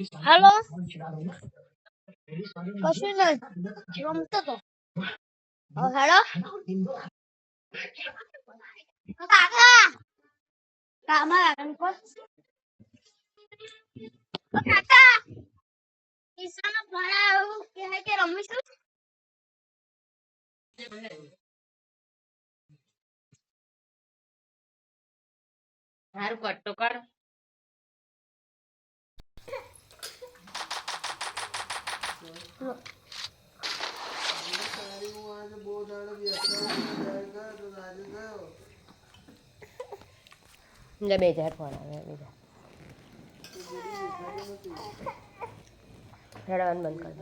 hello कશું નહીં રમતો તો હેલો કાકા કાકા કાકા ઈશાનો ફોન આવ્યો કે રમીશું હારું કટ્ટો કર બેજા ફોન આવે બેજા રડવાનું બંધ કર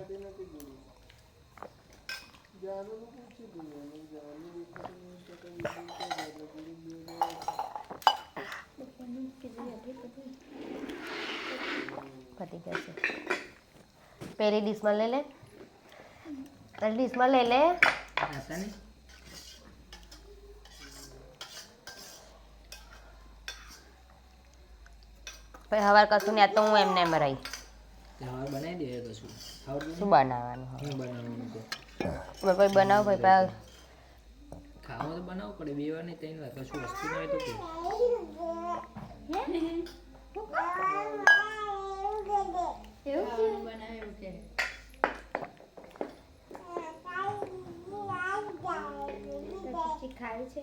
પતી જશે પેલી ડીશમાં લઈ લે ડીશમાં લઈ લે પછી હવાર કશું ને તો હું એમને એમ રહી બનાવી દે કશું શું બનાવવાનું પછી બનાવ પછી ખાવા તો બનાવવું પડે 2 વાર નહીં 3 વાર કશું વસ્તુ ના હોય તો કે ખાય છે